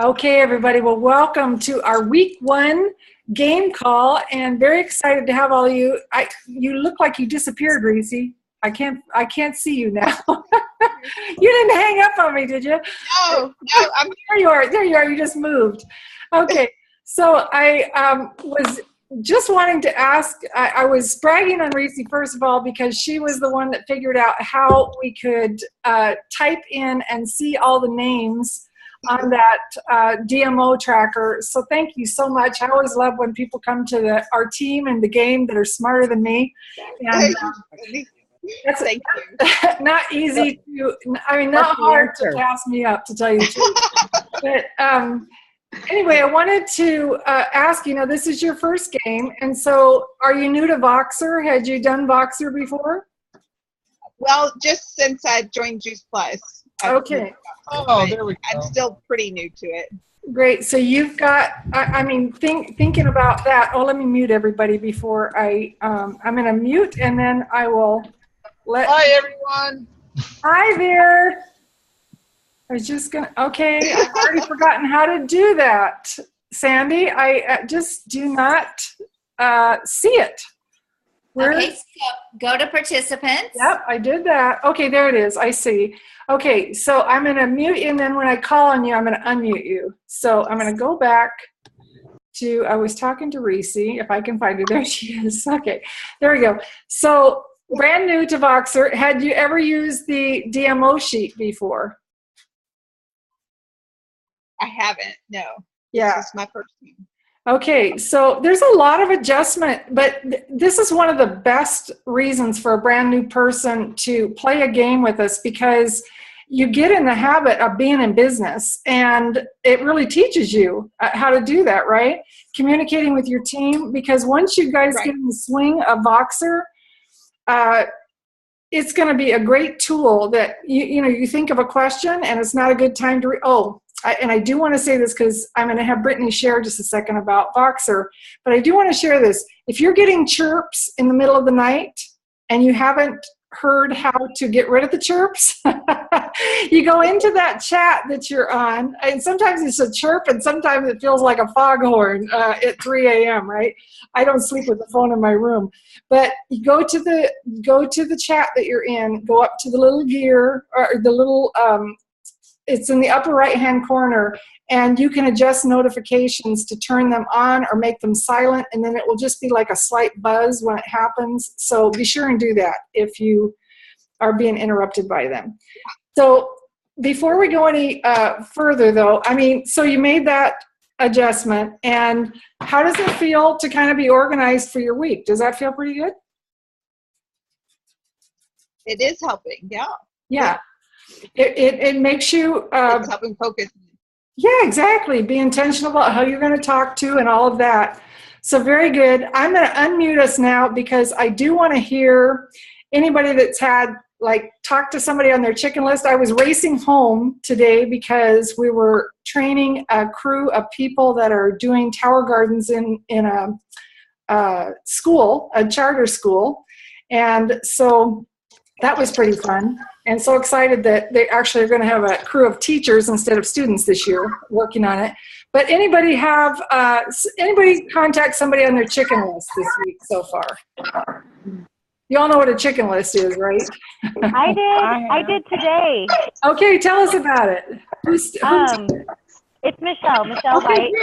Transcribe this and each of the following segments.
Okay, everybody. Well, welcome to our week 1 game call, and very excited to have all of you. You look like you disappeared, Reese. I can't see you now. You didn't hang up on me, did you? No, There you are. There you are. You just moved. Okay. So I was just wanting to ask. I was bragging on Reese first of all because she was the one that figured out how we could type in and see all the names on that DMO tracker. So thank you so much. I always love when people come to our team and the game that are smarter than me. And that's thank you. not easy to, not hard to pass me up, to tell you the truth. But anyway, I wanted to ask, this is your first game. And so are you new to Voxer? Had you done Voxer before? Well, just since I joined Juice Plus. Okay. Oh, there we go. I'm still pretty new to it. Great. So you've got, thinking about that. Oh, let me mute everybody before I'm going to mute, and then I will let. Hi, everyone. Hi there. I was just going to, okay, I've already forgotten how to do that. Sandy, I just do not see it. Okay, so go to participants. Yep, I did that. Okay, there it is. I see. Okay, so I'm going to mute you, and then when I call on you, I'm going to unmute you. So I'm going to go back to, I was talking to Reese, if I can find her. There she is. Okay, there we go. So brand new to Voxer. Had you ever used the DMO sheet before? I haven't, no. Yeah. This is my first time. Okay, so there's a lot of adjustment, but this is one of the best reasons for a brand new person to play a game with us, because you get in the habit of being in business, and it really teaches you how to do that, right? Communicating with your team, because once you guys get in the swing of Voxer, it's going to be a great tool that you think of a question and it's not a good time to and I do want to say this because I'm going to have Brittany share just a second about Voxer, but I do want to share this. If you're getting chirps in the middle of the night and you haven't heard how to get rid of the chirps, you go into that chat that you're on, and sometimes it's a chirp and sometimes it feels like a foghorn at 3 a.m., right? I don't sleep with the phone in my room. But you go to the chat that you're in, go up to the little gear, or the little it's in the upper right-hand corner, and you can adjust notifications to turn them on or make them silent, and then it will just be like a slight buzz when it happens. So be sure and do that if you are being interrupted by them. So before we go any further, though, so you made that adjustment, and how does it feel to kind of be organized for your week? Does that feel pretty good? It is helping, yeah. Yeah. It makes you it's helping focus. Yeah, exactly. Be intentional about how you're going to talk to and all of that. So very good. I'm going to unmute us now because I do want to hear anybody that's had talk to somebody on their chicken list. I was racing home today because we were training a crew of people that are doing tower gardens in a school, a charter school, and so that was pretty fun. And so excited that they actually are going to have a crew of teachers instead of students this year working on it. But anybody contact somebody on their chicken list this week so far? You all know what a chicken list is, right? I did today. Okay, tell us about it. It's Michelle White.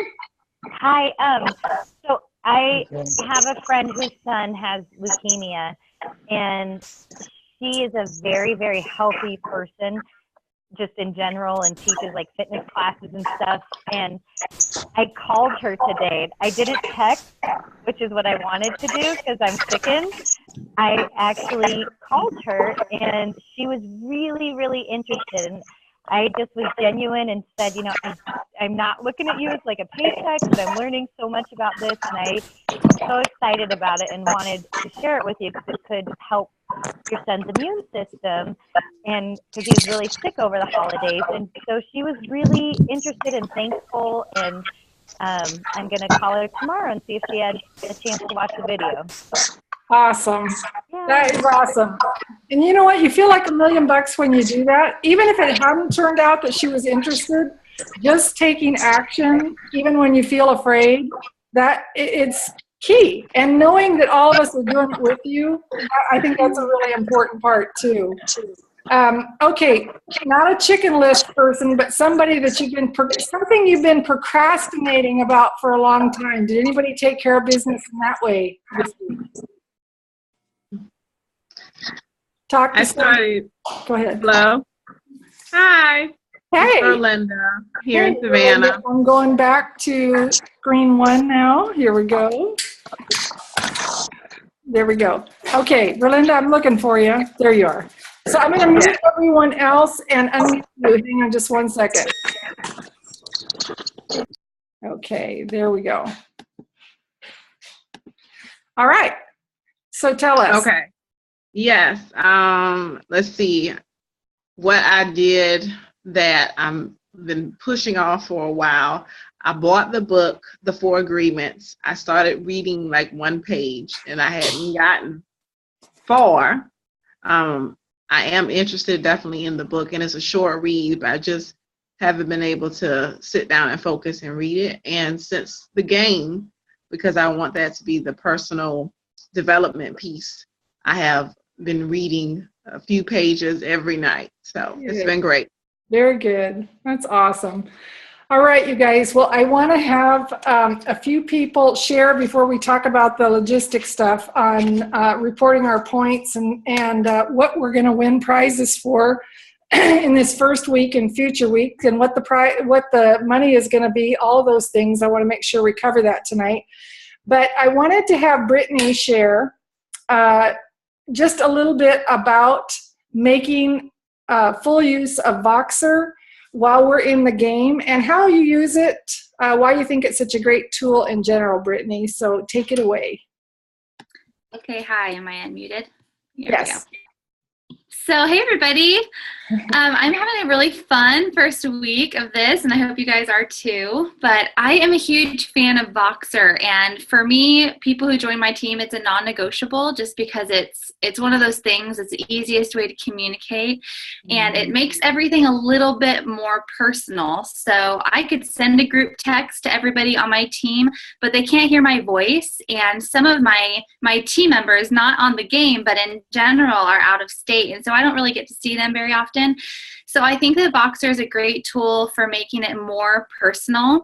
Hi. So I have a friend whose son has leukemia, and she is a very, very healthy person just in general and teaches fitness classes and stuff. And I called her today. I didn't text, which is what I wanted to do because I'm sickened. I actually called her, and she was really, really interested. And I just was genuine and said, I'm not looking at you as like a paycheck, but I'm learning so much about this, and I'm so excited about it and wanted to share it with you because it could help your son's immune system, and because he was really sick over the holidays. And so she was really interested and thankful, and I'm going to call her tomorrow and see if she had a chance to watch the video. Awesome. That is awesome. And you know what? You feel like $1 million when you do that. Even if it hadn't turned out that she was interested, just taking action, even when you feel afraid, that it's key. And knowing that all of us are doing it with you, I think that's a really important part too. Okay, not a chicken list person, but somebody that something you've been procrastinating about for a long time. Did anybody take care of business in that way this week? Talk to I started. Go ahead. Hello. Hi. Hey. It's Linda here in Hey, Savannah. I'm going back to screen 1 now. Here we go. There we go. Okay, Berlinda, I'm looking for you. There you are. So I'm going to mute everyone else and unmute you. Hang on just 1 second. Okay, there we go. All right. So tell us. Okay. Yes. Let's see. What I did that I've been pushing off for a while. I bought the book, The 4 Agreements. I started reading like 1 page, and I hadn't gotten far. I am interested definitely in the book, and it's a short read, but I just haven't been able to sit down and focus and read it. And since the game, because I want that to be the personal development piece, I have been reading a few pages every night. So it's been great. Very good. That's awesome. All right, you guys. Well, I want to have a few people share before we talk about the logistics stuff on reporting our points and what we're going to win prizes for in this first week and future weeks, and what the money is going to be. All of those things. I want to make sure we cover that tonight. But I wanted to have Brittany share just a little bit about making full use of Voxer while we're in the game, and how you use it, why you think it's such a great tool in general, Brittany. So take it away. Okay, hi, am I unmuted? Here yes. So, hey everybody. I'm having a really fun first week of this, and I hope you guys are too. But I am a huge fan of Voxer, and for me, people who join my team, it's a non-negotiable just because it's one of those things. It's the easiest way to communicate, and it makes everything a little bit more personal. So I could send a group text to everybody on my team, but they can't hear my voice, and some of my team members, not on the game, but in general, are out of state, and so I don't really get to see them very often. So I think that Voxer is a great tool for making it more personal.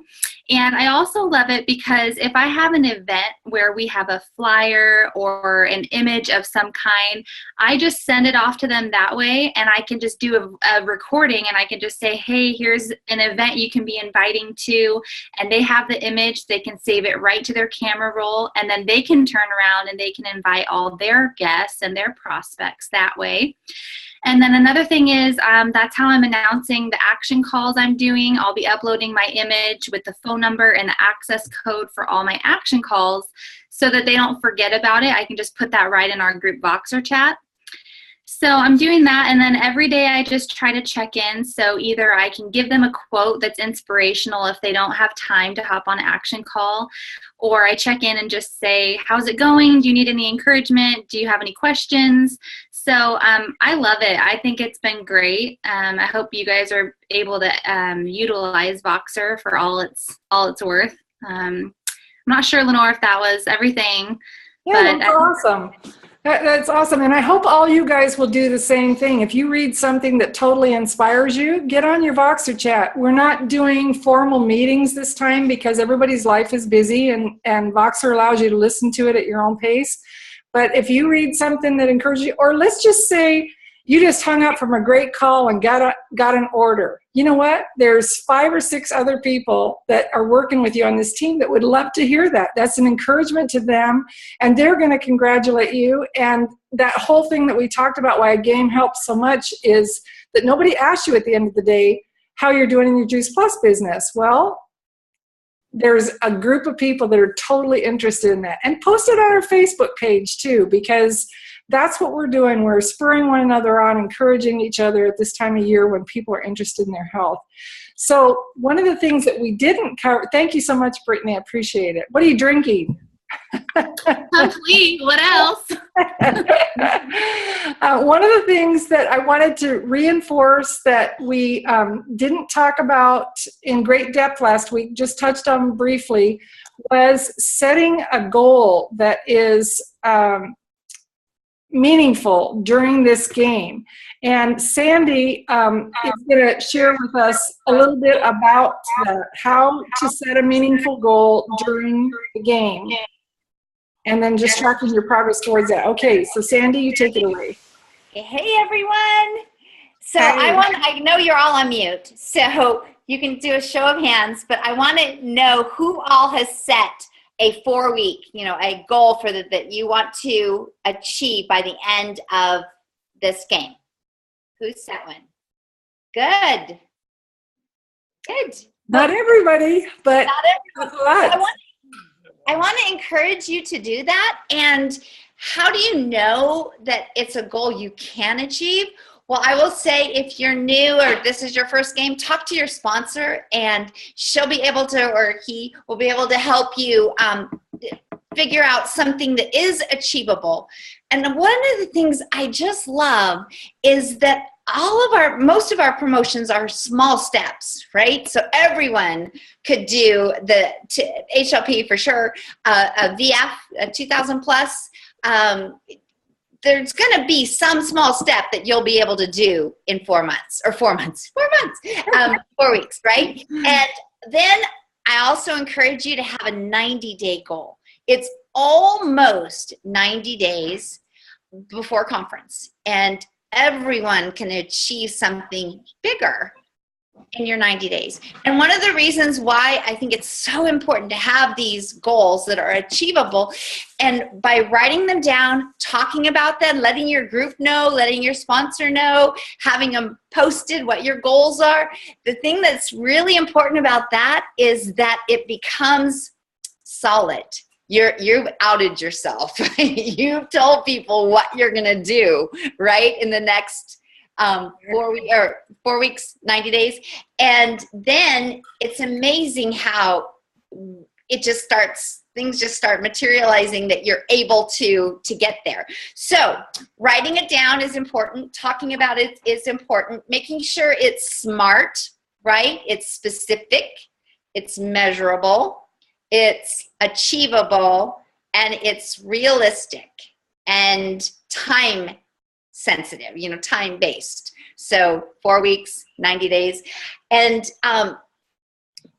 And I also love it because if I have an event where we have a flyer or an image of some kind, I just send it off to them that way, and I can just do a recording, and I can just say, hey, here's an event you can be inviting to, and they have the image. They can save it right to their camera roll, and then they can turn around and they can invite all their guests and their prospects that way. And then another thing is that's how I'm announcing the action calls I'm doing. I'll be uploading my image with the phone number and the access code for all my action calls so that they don't forget about it. I can just put that right in our group Voxer chat. So I'm doing that, and then every day I just try to check in. So either I can give them a quote that's inspirational if they don't have time to hop on action call, or I check in and just say, how's it going? Do you need any encouragement? Do you have any questions? So I love it. I think it's been great. I hope you guys are able to utilize Voxer for all it's worth. I'm not sure, Lenore, if that was everything. Yeah, that's awesome. That's awesome. And I hope all you guys will do the same thing. If you read something that totally inspires you, get on your Voxer chat. We're not doing formal meetings this time because everybody's life is busy, and Voxer allows you to listen to it at your own pace. But if you read something that encourages you, or let's just say you just hung up from a great call and got an order. You know what? There's 5 or 6 other people that are working with you on this team that would love to hear that. That's an encouragement to them, and they're going to congratulate you. And that whole thing that we talked about, why a game helps so much, is that nobody asks you at the end of the day how you're doing in your Juice Plus business. Well, there's a group of people that are totally interested in that. And post it on our Facebook page too, because that's what we're doing. We're spurring one another on, encouraging each other at this time of year when people are interested in their health. So one of the things that we didn't cover, thank you so much, Brittany, I appreciate it. What are you drinking? Complete. What else? One of the things that I wanted to reinforce that we didn't talk about in great depth last week, just touched on briefly, was setting a goal that is meaningful during this game. And Sandy is going to share with us a little bit about how to set a meaningful goal during the game. And then just tracking your progress towards that. Okay, so Sandy, you take it away. Hey everyone. So I know you're all on mute, so you can do a show of hands, but I want to know who all has set a 4-week, a goal for that you want to achieve by the end of this game. Who's set one? Good. Not everybody, but I want to encourage you to do that. And how do you know that it's a goal you can achieve? Well, I will say if you're new or this is your first game, talk to your sponsor and she'll be able to, or he will be able to help you figure out something that is achievable. And one of the things I just love is that most of our promotions are small steps, right? So everyone could do the HLP for sure, a VF, a 2000 plus. There's going to be some small step that you'll be able to do in 4 weeks, right? And then I also encourage you to have a 90-day goal. It's almost 90 days before conference, and everyone can achieve something bigger in your 90 days. And one of the reasons why I think it's so important to have these goals that are achievable, and by writing them down, talking about them, letting your group know, letting your sponsor know, having them posted what your goals are, the thing that's really important about that is that it becomes solid. You've outed yourself. You've told people what you're going to do, right, in the next 4 weeks, 90 days. And then it's amazing how things just start materializing that you're able to get there. So writing it down is important. Talking about it is important. Making sure it's smart, right? It's specific. It's measurable. It's achievable, and it's realistic and time sensitive, time based. So 4 weeks, 90 days. And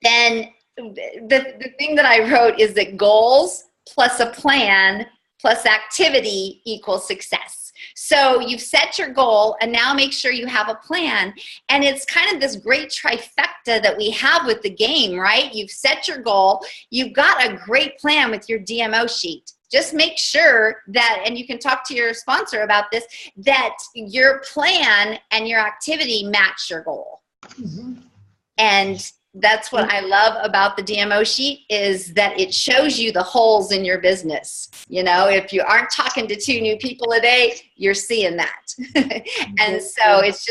then the thing that I wrote is that goals plus a plan plus activity equals success. So you've set your goal, and now make sure you have a plan. And it's kind of this great trifecta that we have with the game, right? You've set your goal. You've got a great plan with your DMO sheet. Just make sure that, and you can talk to your sponsor about this, that your plan and your activity match your goal. Mm-hmm. And that's what I love about the DMO sheet, is that it shows you the holes in your business. If you aren't talking to 2 new people a day, you're seeing that. And so it's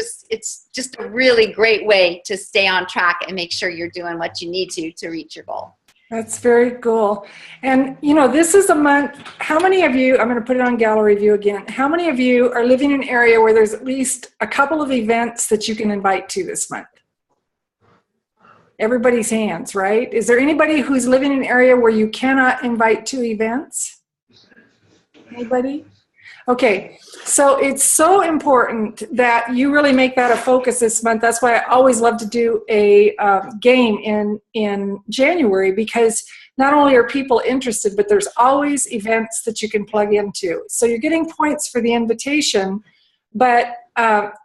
just a really great way to stay on track and make sure you're doing what you need to reach your goal. That's very cool. And, this is a month. How many of you, I'm going to put it on gallery view again. How many of you are living in an area where there's at least a couple of events that you can invite to this month? Everybody's hands, right? Is there anybody who's living in an area where you cannot invite to events? Anybody? Okay, so it's so important that you really make that a focus this month. That's why I always love to do a game in January, because not only are people interested, but there's always events that you can plug into. So you're getting points for the invitation, but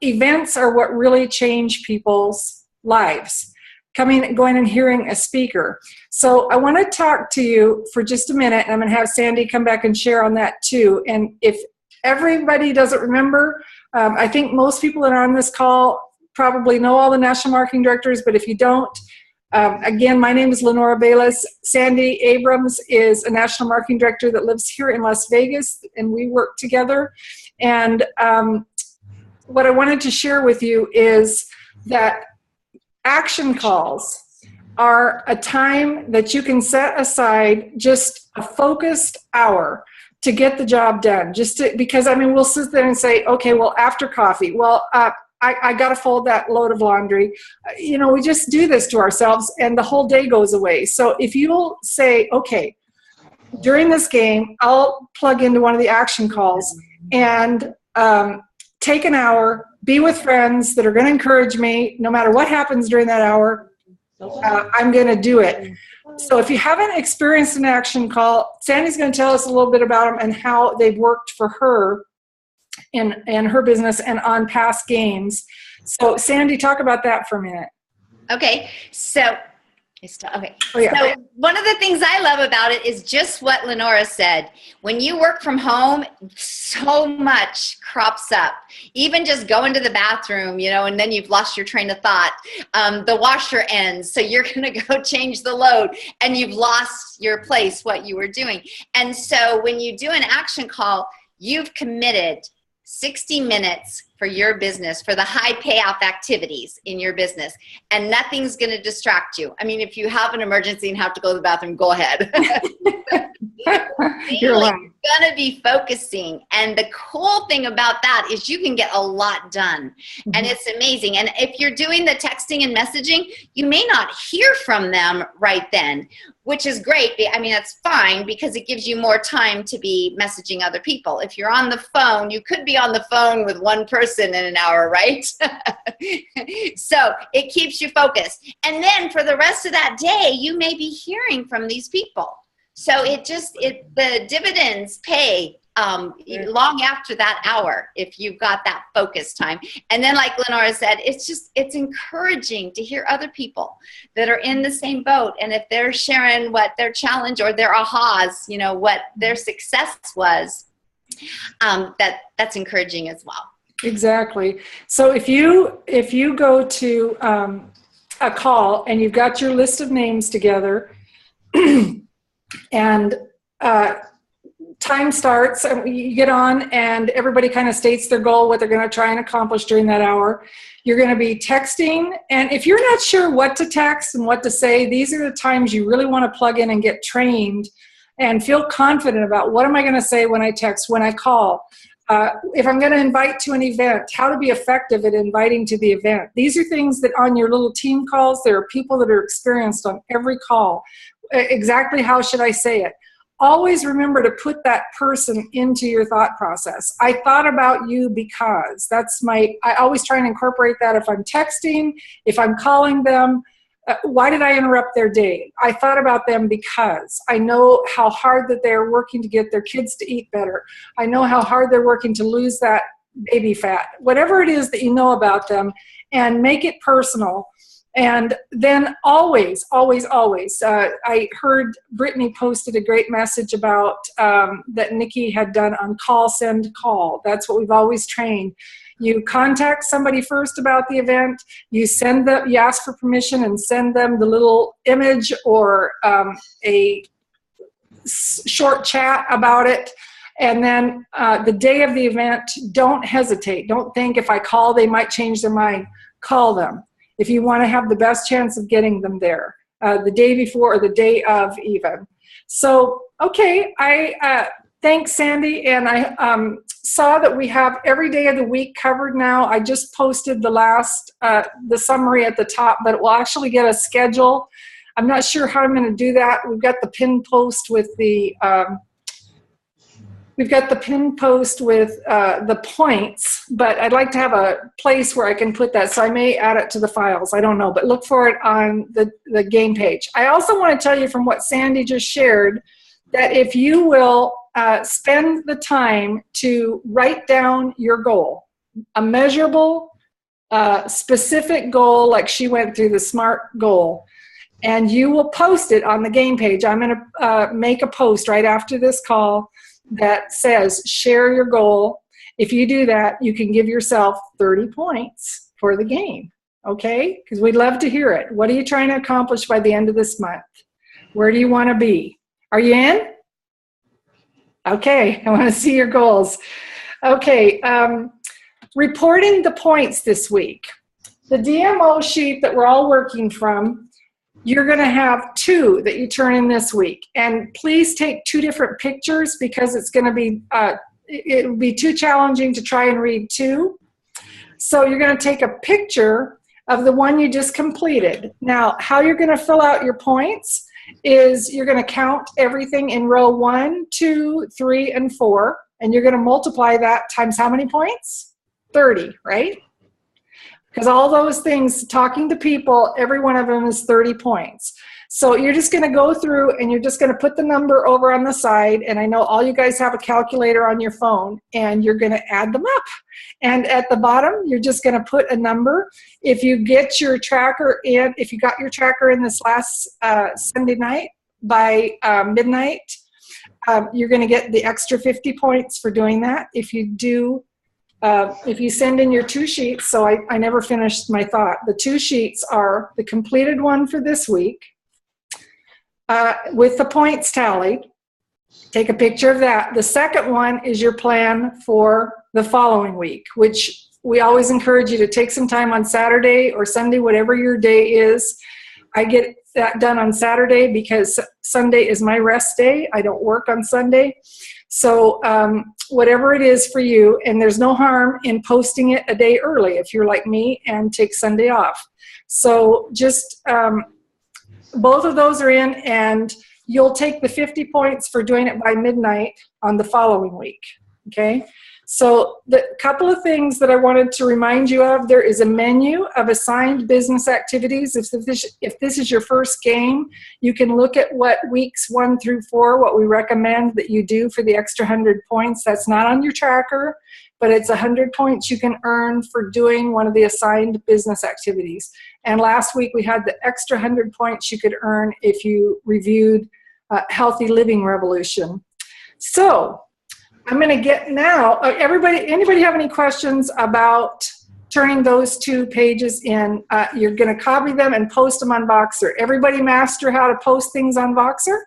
events are what really change people's lives. Going and hearing a speaker. So I want to talk to you for just a minute, and I'm going to have Sandy come back and share on that too. And if everybody doesn't remember, I think most people that are on this call probably know all the national marketing directors, but if you don't, again, my name is Lenora Bayless. Sandy Abrams is a national marketing director that lives here in Las Vegas, and we work together. And what I wanted to share with you is that action calls are a time that you can set aside, just a focused hour to get the job done. Because I mean, we'll sit there and say, okay, well, after coffee, well, I got to fold that load of laundry. We just do this to ourselves and the whole day goes away. So if you'll say, okay, during this game, I'll plug into one of the action calls and take an hour, be with friends that are going to encourage me. No matter what happens during that hour, I'm going to do it. So if you haven't experienced an action call, Sandy's going to tell us a little bit about them and how they've worked for her in her business and on past games. So Sandy, talk about that for a minute. Okay, so okay. Oh, yeah. So one of the things I love about it is just what Lenora said. When you work from home, so much crops up. Even just going to the bathroom, and then you've lost your train of thought. The washer ends, so you're going to go change the load, and you've lost your place, what you were doing. And so when you do an action call, you've committed 60 minutes for your business, for the high payoff activities in your business, and nothing's going to distract you. I mean, if you have an emergency and have to go to the bathroom, go ahead. You're right. You're going to be focusing, and the cool thing about that is you can get a lot done, and it's amazing. And if you're doing the texting and messaging, you may not hear from them right then, which is great. I mean, that's fine because it gives you more time to be messaging other people. If you're on the phone, you could be on the phone with one person in an hour, right? So it keeps you focused. And then for the rest of that day, you may be hearing from these people. So the dividends pay long after that hour if you've got that focus time. And then like Lenora said, it's encouraging to hear other people that are in the same boat. And if they're sharing what their challenge or their ahas, what their success was, that's encouraging as well. Exactly. So if you go to a call and you've got your list of names together and time starts, and you get on and everybody kind of states their goal, what they're going to try and accomplish during that hour. You're going to be texting, and if you're not sure what to text and what to say, these are the times you really want to plug in and get trained and feel confident about what am I going to say when I text, when I call. If I'm going to invite to an event, how to be effective at inviting to the event. These are things that on your little team calls, there are people that are experienced on every call. Exactly how should I say it? Always remember to put that person into your thought process. I thought about you because I always try and incorporate that if I'm texting, if I'm calling them. Why did I interrupt their day? I thought about them because I know how hard that they're working to get their kids to eat better. I know how hard they're working to lose that baby fat. Whatever it is that you know about them, and make it personal. And then always, always, always, I heard Brittany posted a great message about that Nikki had done on call, send, call. That's what we've always trained. You contact somebody first about the event, you ask for permission and send them the little image or a short chat about it. And then the day of the event, don't hesitate. Don't think if I call, they might change their mind. Call them if you want to have the best chance of getting them there the day before or the day of even. So, okay, thanks, Sandy. And I saw that we have every day of the week covered now. I just posted the summary at the top, but it will actually get a schedule. I'm not sure how I'm going to do that. We've got the pin post with the points, but I'd like to have a place where I can put that. So I may add it to the files. I don't know, but look for it on the game page. I also want to tell you from what Sandy just shared that if you will spend the time to write down your goal, a measurable, specific goal, like she went through the SMART goal, and you will post it on the game page. I'm going to make a post right after this call that says share your goal. If you do that, you can give yourself 30 points for the game, okay? Because we'd love to hear it. What are you trying to accomplish by the end of this month? Where do you want to be? Are you in? Okay, I want to see your goals. Okay, reporting the points this week. The DMO sheet that we're all working from you're going to have 2 that you turn in this week. And please take 2 different pictures because it's going to be, it would be too challenging to try and read 2. So you're going to take a picture of the one you just completed. Now, how you're going to fill out your points is you're going to count everything in row 1, 2, 3, and 4. And you're going to multiply that times how many points? 30, right? Because all those things, talking to people, every one of them is 30 points. So you're just going to go through and you're just going to put the number over on the side. And I know all you guys have a calculator on your phone, and you're going to add them up. And at the bottom, you're just going to put a number. If you get your tracker in, if you got your tracker in this last Sunday night by midnight, you're going to get the extra 50 points for doing that. If you do, if you send in your 2 sheets, so I never finished my thought. The 2 sheets are the completed one for this week with the points tallied. Take a picture of that. The second one is your plan for the following week, which we always encourage you to take some time on Saturday or Sunday, whatever your day is. I get that done on Saturday because Sunday is my rest day. I don't work on Sunday. So whatever it is for you, and there's no harm in posting it a day early if you're like me and take Sunday off. So just both of those are in, and you'll take the 50 points for doing it by midnight on the following week, okay? So the couple of things that I wanted to remind you of, there is a menu of assigned business activities. If this is your first game, you can look at what weeks 1 through 4, what we recommend that you do for the extra 100 points. That's not on your tracker, but it's 100 points you can earn for doing one of the assigned business activities. And last week we had the extra 100 points you could earn if you reviewed Healthy Living Revolution. So I'm going to get now, anybody have any questions about turning those 2 pages in? You're going to copy them and post them on Voxer. Everybody master how to post things on Voxer?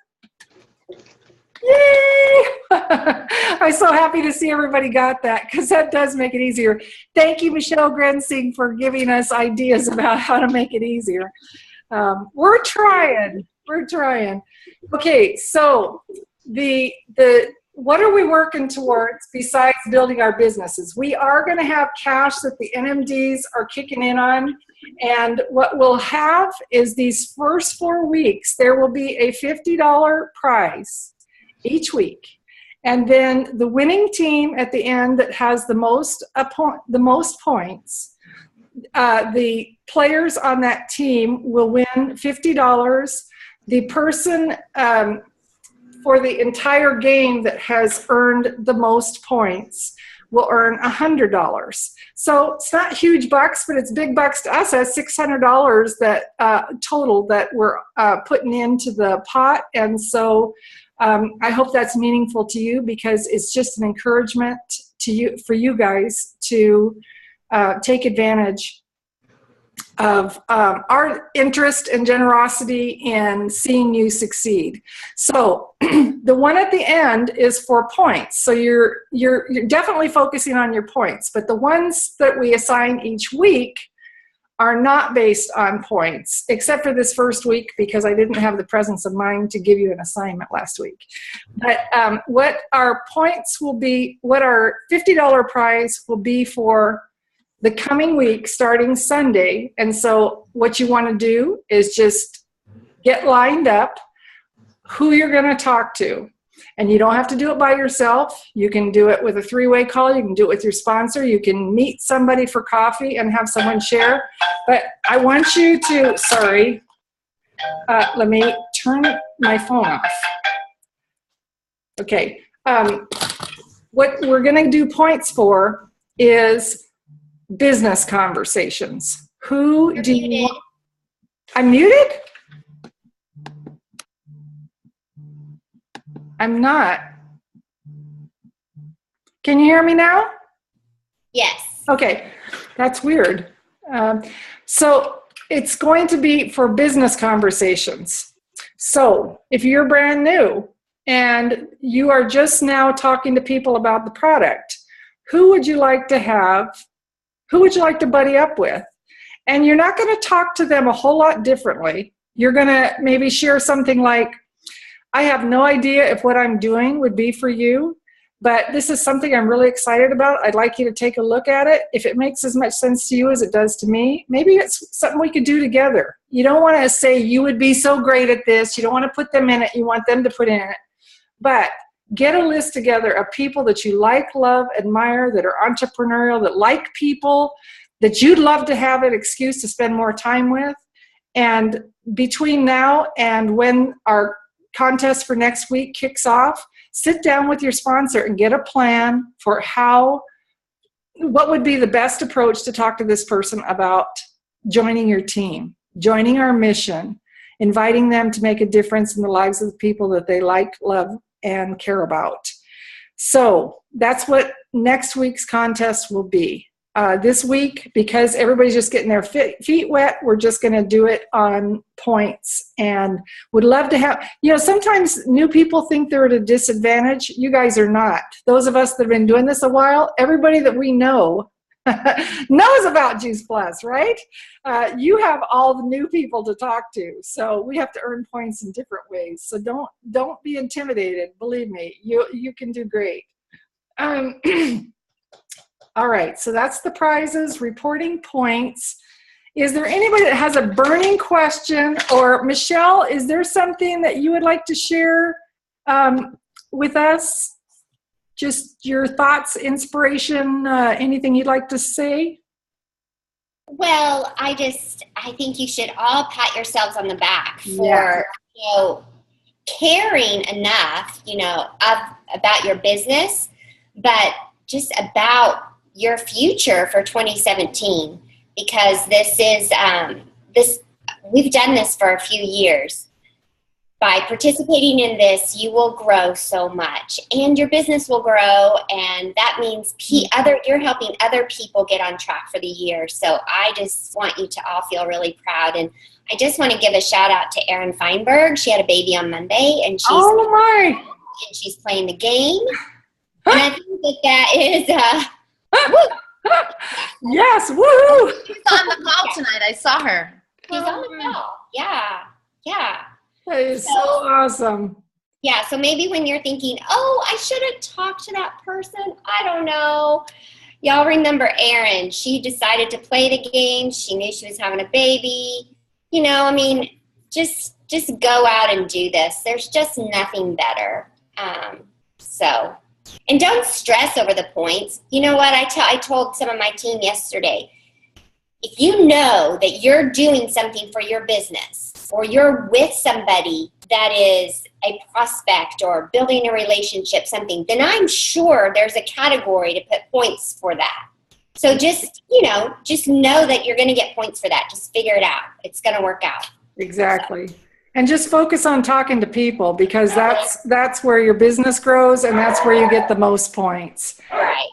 Yay! I'm so happy to see everybody got that, because that does make it easier. Thank you, Michelle Grensing, for giving us ideas about how to make it easier. We're trying. Okay, so what are we working towards besides building our businesses? We are going to have cash that the NMDs are kicking in on. And what we'll have is these first 4 weeks, there will be a $50 prize each week. And then the winning team at the end that has the most points, the players on that team will win $50. The person for the entire game that has earned the most points will earn $100. So it's not huge bucks, but it's big bucks to us. That's $600 that total that we're putting into the pot. And so I hope that's meaningful to you, because it's just an encouragement to you, for you guys to take advantage of our interest and generosity in seeing you succeed. So the one at the end is for points. So you're definitely focusing on your points, but the ones that we assign each week are not based on points, except for this first week, because I didn't have the presence of mind to give you an assignment last week. But what our points will be, what our $50 prize will be for the coming week starting Sunday. And so what you want to do is just get lined up who you're going to talk to. And you don't have to do it by yourself. You can do it with a 3-way call. You can do it with your sponsor. You can meet somebody for coffee and have someone share. But I want you to, sorry, let me turn my phone off. Okay. What we're going to do points for is business conversations. Who do you want? I'm muted? I'm not. Can you hear me now? Yes. Okay, that's weird. So it's going to be for business conversations. So if you're brand new and you are just now talking to people about the product, who would you like to have? Who would you like to buddy up with? And you're not going to talk to them a whole lot differently You're going to maybe share something like, I have no idea if what I'm doing would be for you, but this is something I'm really excited about. I'd like you to take a look at it. If it makes as much sense to you as it does to me, maybe it's something we could do together. You don't want to say you would be so great at this. You don't want to put them in it. You want them to put in it. But get a list together of people that you like, love, admire, that are entrepreneurial, that like people, that you'd love to have an excuse to spend more time with. And between now and when our contest for next week kicks off, sit down with your sponsor and get a plan for what would be the best approach to talk to this person about joining your team, joining our mission, inviting them to make a difference in the lives of the people that they like, love, and care about. So that's what next week's contest will be. This week, because everybody's just getting their feet wet, we're just going to do it on points, and would love to have, sometimes new people think they're at a disadvantage. You guys are not. Those of us that have been doing this a while, everybody that we know knows about Juice Plus, right? You have all the new people to talk to, so we have to earn points in different ways. So don't be intimidated. Believe me, you can do great. All right, so that's the prizes, reporting points. Is there anybody that has a burning question? Or Michelle, is there something that you would like to share with us? Just your thoughts, inspiration, anything you'd like to say? Well, I think you should all pat yourselves on the back for, caring enough, about your business, but just about your future for 2017, because this is we've done this for a few years. By participating in this, you will grow so much, and your business will grow, and that means you're helping other people get on track for the year. So I just want you to all feel really proud, and I just want to give a shout out to Erin Feinberg. She had a baby on Monday, and she's playing the game, and I think that is. Yes, woo! She's on the call tonight. I saw her. She's on the call. Yeah. That is so awesome. Yeah, so maybe when you're thinking, oh, I should have talked to that person, I don't know. Y'all remember Erin. She decided to play the game. She knew she was having a baby. Just go out and do this. There's just nothing better. And don't stress over the points. You know what? I told some of my team yesterday, if you know that you're doing something for your business, or you're with somebody that is a prospect or building a relationship, something, then I'm sure there's a category to put points for that. So just know that you're going to get points for that. Just figure it out. It's going to work out. Exactly. And just focus on talking to people, because that's where your business grows, and that's where you get the most points. Right.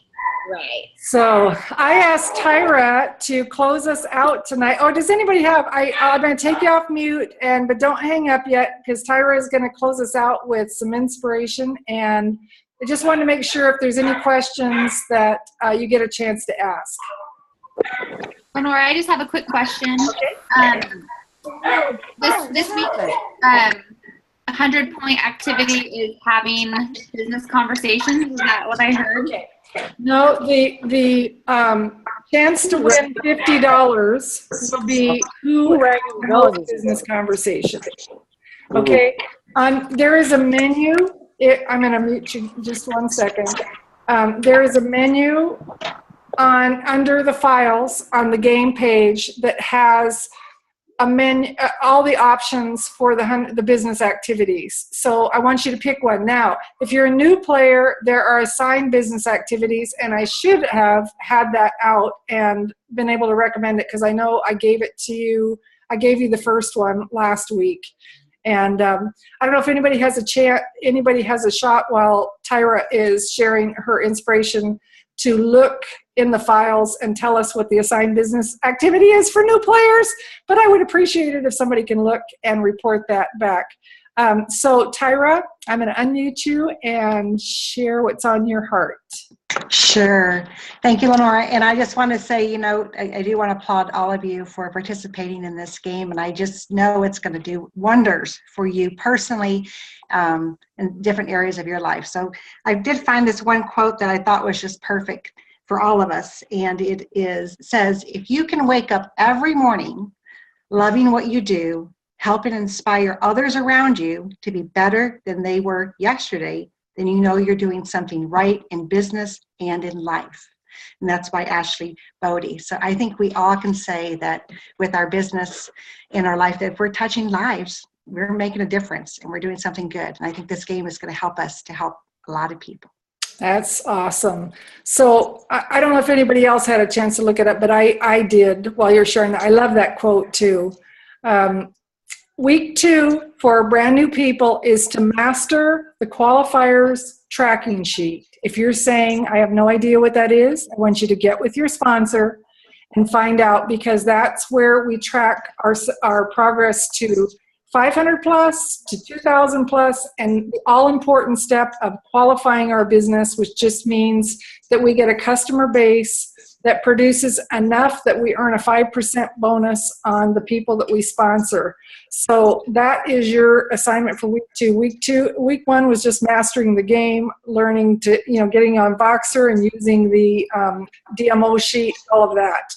So I asked Tyra to close us out tonight. Oh, does anybody have, I'm going to take you off mute, but don't hang up yet, because Tyra is going to close us out with some inspiration. And I just wanted to make sure if there's any questions that you get a chance to ask. Lenora, I just have a quick question. Okay. This week, 100-point activity is having business conversations. Is that what I heard? No, the chance to win $50 will be who ranks the most business conversation. Okay. There is a menu. I'm going to mute you just 1 second. There is a menu under the files on the game page that has a menu, all the options for the business activities. So I want you to pick one. Now, if you're a new player, there are assigned business activities, and I should have had that out and been able to recommend it, because I know I gave it to you. I gave you the first one last week. And I don't know if anybody has a shot while Tyra is sharing her inspiration to look in the files and tell us what the assigned business activity is for new players, but I would appreciate it if somebody can look and report that back. So Tyra, I'm going to unmute you and share what's on your heart. Sure. Thank you, Lenora. And I just want to say, I do want to applaud all of you for participating in this game. And I just know it's going to do wonders for you personally in different areas of your life. So I did find this one quote that I thought was just perfect for all of us. And says, if you can wake up every morning loving what you do, help and inspire others around you to be better than they were yesterday, then you know you're doing something right in business and in life. And that's by Ashley Bodie. So I think we all can say that with our business in our life, that if we're touching lives, we're making a difference and we're doing something good. And I think this game is going to help us to help a lot of people. That's awesome. So I don't know if anybody else had a chance to look it up, but I did while you're sharing that. I love that quote too. Week 2 for brand new people is to master the qualifiers tracking sheet. If you're saying, I have no idea what that is, I want you to get with your sponsor and find out, because that's where we track our progress to 500 plus to 2,000 plus, and the all important step of qualifying our business, which just means that we get a customer base that produces enough that we earn a 5% bonus on the people that we sponsor. So that is your assignment for week 2. Week 1 was just mastering the game, learning to, getting on Voxer and using the DMO sheet, all of that.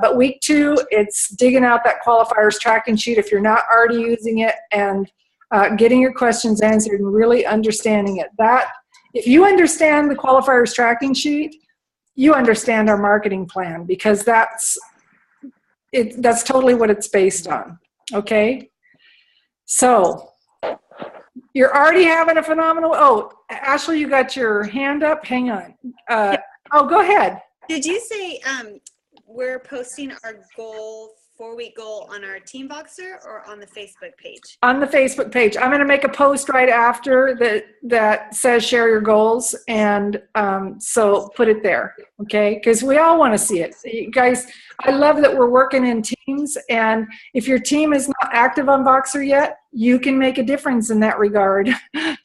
But week 2, it's digging out that qualifiers tracking sheet if you're not already using it, and getting your questions answered and really understanding it. If you understand the qualifiers tracking sheet, you understand our marketing plan, because that's totally what it's based on. Okay? So you're already having a phenomenal, Ashley, you got your hand up? Hang on. Go ahead. Did you say we're posting our 4-week goal on our Team Voxer or on the Facebook page? On the Facebook page. I'm going to make a post right after that says share your goals, and so put it there, okay? Because we all want to see it. You guys, I love that we're working in teams, and if your team is not active on Voxer yet, you can make a difference in that regard.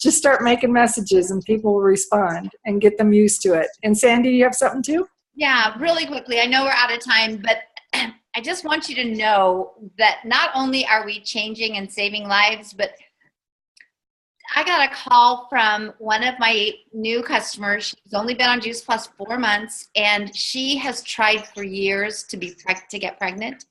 Just start making messages and people will respond, and get them used to it. And Sandy, do you have something too? Yeah, really quickly. I know we're out of time, but I just want you to know that not only are we changing and saving lives, but I got a call from one of my new customers. She's only been on Juice Plus 4 months, and she has tried for years to get pregnant,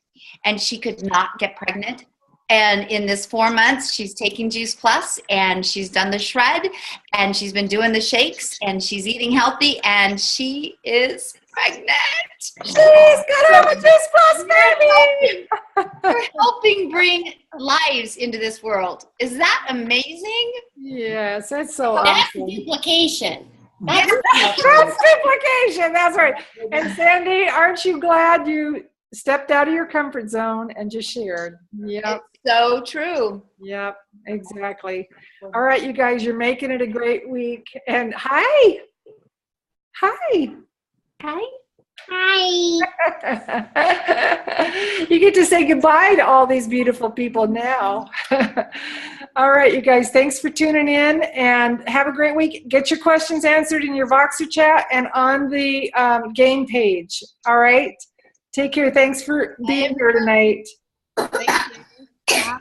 and she could not get pregnant. And in this 4 months, she's taking Juice Plus, and she's done the shred, and she's been doing the shakes, and she's eating healthy, and she is pregnant. She's got a Juice Plus, baby! We're helping bring lives into this world. Is that amazing? Yes, that's so That's awesome. duplication. That's duplication. That's right. And Sandy, aren't you glad you stepped out of your comfort zone and just shared? Yep. It's so true. Yep, exactly. All right, you guys, you're making it a great week. And hi. Hi. You get to say goodbye to all these beautiful people now. All right, you guys, thanks for tuning in, and have a great week. Get your questions answered in your Voxer chat and on the game page. All right, take care. Thanks for being here tonight. Thank you.